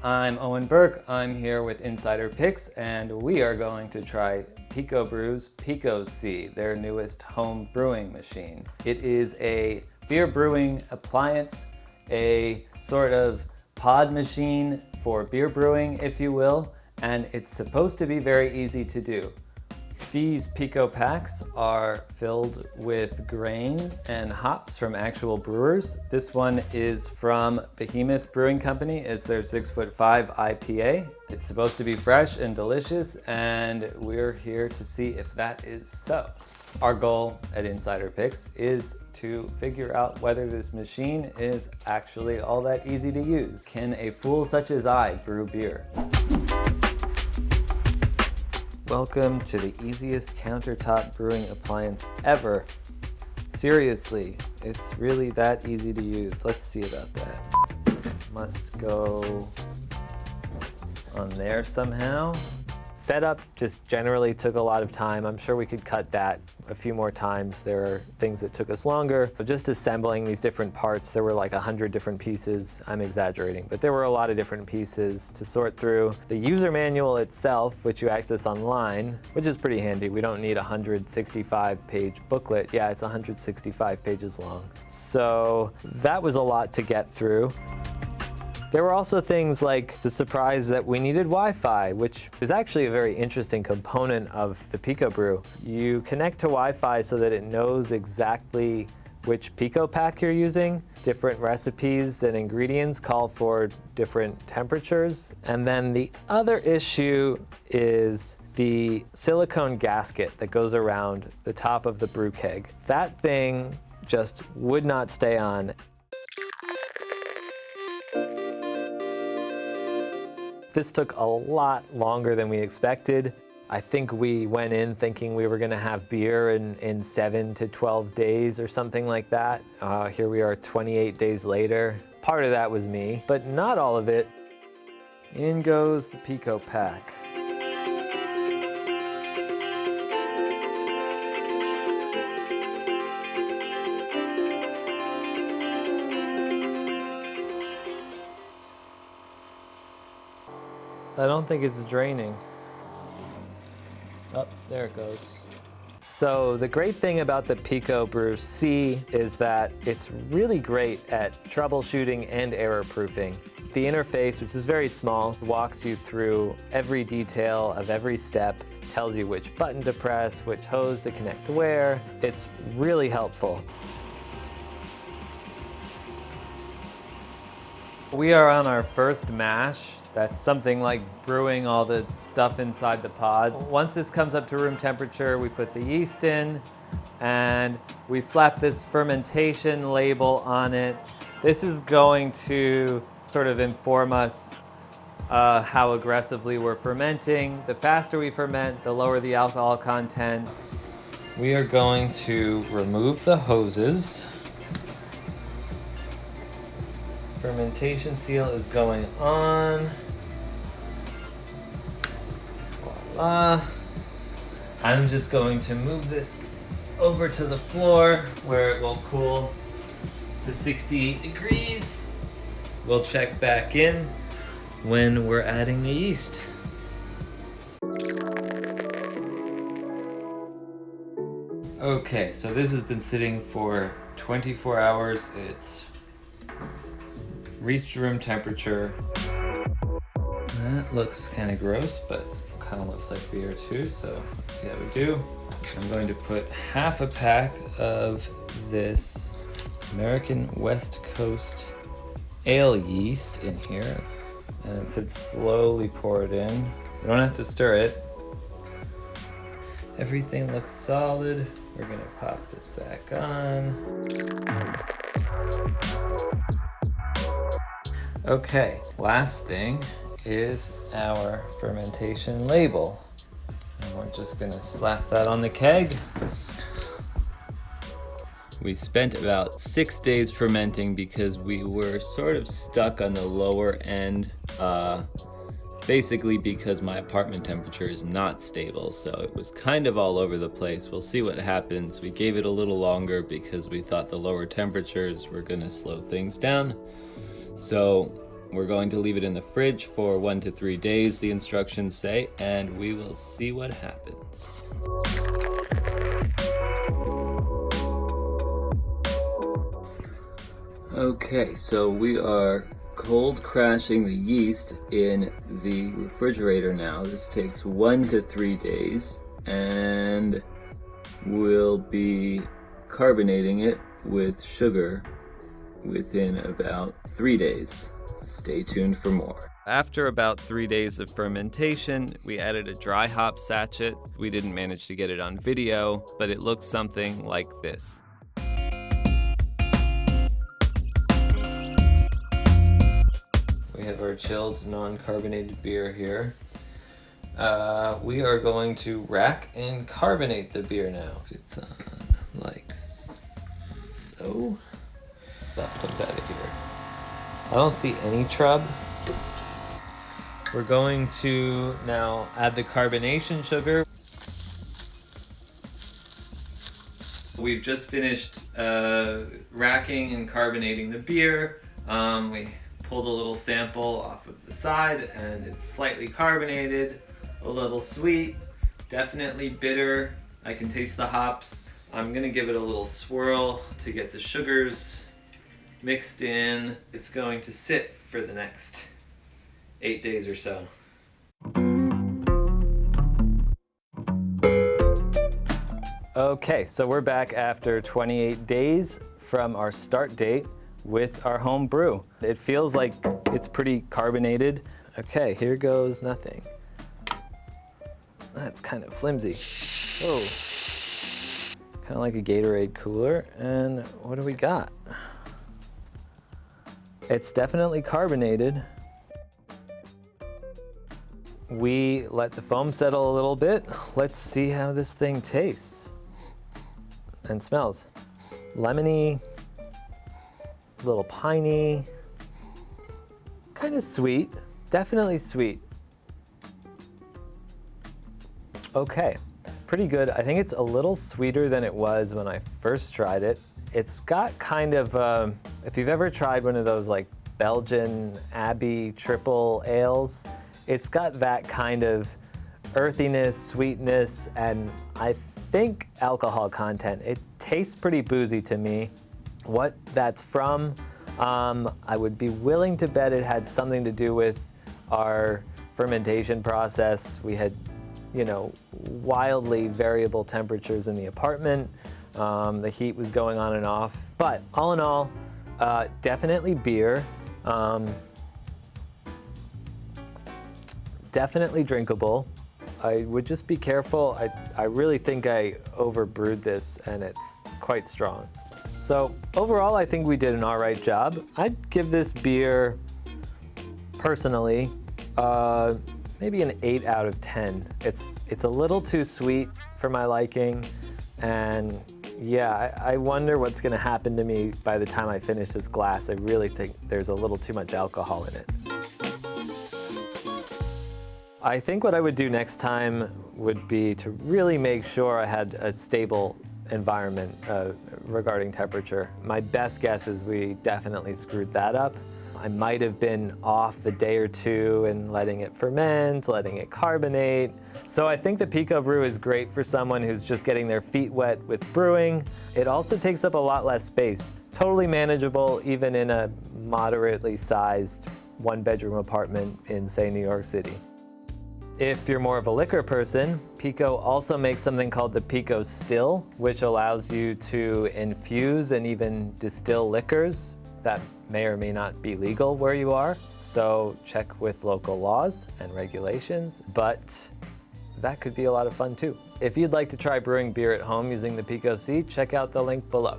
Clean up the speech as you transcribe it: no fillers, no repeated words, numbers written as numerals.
I'm Owen Burke. I'm here with Insider Picks, and we are going to try PicoBrew's Pico-C, their newest home brewing machine. It is a beer brewing appliance, a sort of pod machine for beer brewing, if you will, and it's supposed to be very easy to do. These Pico packs are filled with grain and hops from actual brewers. This one is from Behemoth Brewing Company. It's their 6'5" IPA. It's supposed to be fresh and delicious, and we're here to see if that is so. Our goal at Insider Picks is to figure out whether this machine is actually all that easy to use. Can a fool such as I brew beer? Welcome to the easiest countertop brewing appliance ever. Seriously, it's really that easy to use. Let's see about that. Must go on there somehow. Setup just generally took a lot of time. I'm sure we could cut that a few more times. There are things that took us longer. But just assembling these different parts, there were like 100 different pieces. I'm exaggerating, but there were a lot of different pieces to sort through. The user manual itself, which you access online, which is pretty handy. We don't need a 165-page booklet. Yeah, it's 165 pages long. So that was a lot to get through. There were also things like the surprise that we needed Wi-Fi, which is actually a very interesting component of the PicoBrew. You connect to Wi-Fi so that it knows exactly which Pico pack you're using. Different recipes and ingredients call for different temperatures. And then the other issue is the silicone gasket that goes around the top of the brew keg. That thing just would not stay on. This took a lot longer than we expected. I think we went in thinking we were gonna have beer in 7 to 12 days or something like that. Here we are 28 days later. Part of that was me, but not all of it. In goes the Pico pack. I don't think it's draining. Oh, there it goes. So the great thing about the PicoBrew C is that it's really great at troubleshooting and error proofing. The interface, which is very small, walks you through every detail of every step, tells you which button to press, which hose to connect to where. It's really helpful. We are on our first mash. That's something like brewing all the stuff inside the pod. Once this comes up to room temperature, we put the yeast in and we slap this fermentation label on it. This is going to sort of inform us how aggressively we're fermenting. The faster we ferment, the lower the alcohol content. We are going to remove the hoses. Fermentation seal is going on. Voila. I'm just going to move this over to the floor where it will cool to 68 degrees. We'll check back in when we're adding the yeast. Okay, so this has been sitting for 24 hours. It's reached room temperature. That looks kind of gross, but kind of looks like beer too, so let's see how we do. I'm going to put half a pack of this American West Coast ale yeast in here, and it said slowly pour it in. You don't have to stir it. Everything looks solid. We're gonna pop this back on. Okay, last thing is our fermentation label. And we're just gonna slap that on the keg. We spent about 6 days fermenting because we were sort of stuck on the lower end, basically because my apartment temperature is not stable, so it was kind of all over the place. We'll see what happens. We gave it a little longer because we thought the lower temperatures were gonna slow things down. So We're going to leave it in the fridge for 1 to 3 days, the instructions say, and we will see what happens. Okay, so we are cold crashing the yeast in the refrigerator now. This takes 1 to 3 days, and we'll be carbonating it with sugar within about 3 days. Stay tuned for more. After about 3 days of fermentation, we added a dry hop sachet. We didn't manage to get it on video, but it looks something like this. We have our chilled, non-carbonated beer here. We are going to rack and carbonate the beer now. It's on like so. Stuff comes out of here. I don't see any trub. We're going to now add the carbonation sugar. We've just finished racking and carbonating the beer. We pulled a little sample off of the side, and it's slightly carbonated, a little sweet, definitely bitter. I can taste the hops. I'm gonna give it a little swirl to get the sugars mixed in. It's going to sit for the next 8 days or so. Okay, so we're back after 28 days from our start date with our home brew. It feels like it's pretty carbonated. Okay, here goes nothing. That's kind of flimsy. Oh, kind of like a Gatorade cooler. And what do we got? It's definitely carbonated. We let the foam settle a little bit. Let's see how this thing tastes and smells. Lemony, a little piney, kind of sweet, definitely sweet. Okay, pretty good. I think it's a little sweeter than it was when I first tried it. It's got kind of, if you've ever tried one of those like Belgian Abbey triple ales, it's got that kind of earthiness, sweetness, and I think alcohol content. It tastes pretty boozy to me. What that's from, I would be willing to bet it had something to do with our fermentation process. We had, wildly variable temperatures in the apartment. The heat was going on and off. But all in all, definitely beer. Definitely drinkable. I would just be careful. I really think I overbrewed this, and it's quite strong. So overall, I think we did an all right job. I'd give this beer, personally, maybe an 8 out of 10. It's a little too sweet for my liking, and yeah, I wonder what's gonna happen to me by the time I finish this glass. I really think there's a little too much alcohol in it. I think what I would do next time would be to really make sure I had a stable environment regarding temperature. My best guess is we definitely screwed that up. I might have been off a day or two and letting it ferment, letting it carbonate. So I think the PicoBrew is great for someone who's just getting their feet wet with brewing. It also takes up a lot less space. Totally manageable even in a moderately sized one-bedroom apartment in, say, New York City. If you're more of a liquor person, Pico also makes something called the Pico Still, which allows you to infuse and even distill liquors that may or may not be legal where you are. So check with local laws and regulations, but that could be a lot of fun too. If you'd like to try brewing beer at home using the Pico C, check out the link below.